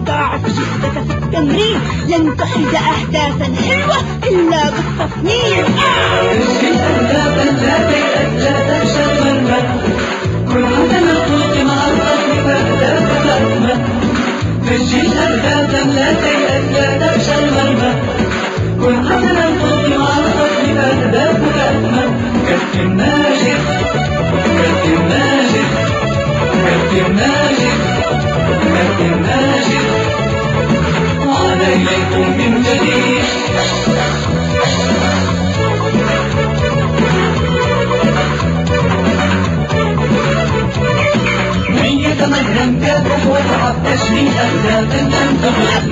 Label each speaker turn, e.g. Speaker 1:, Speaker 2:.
Speaker 1: ضاعف جهدك في التمرين، لن تحرز أهدافا حلوة إلا بالتصميم.
Speaker 2: سجل أهدافا لا تيأس لا تخشى المرمى، كن عدم الخلق مع الرغم فأهدافك أكمل. سجل أهدافا لا تيأس لا تخشى المرمى، كن عدم الخلق مع الرغم فأهدافك أكمل. كابتن ماجد كابتن ماجد كابتن ماجد كابتن ماجد، عاد إليكم من جديد. من يتمرن كافح وتعب تشريح أهدافا لن تخلق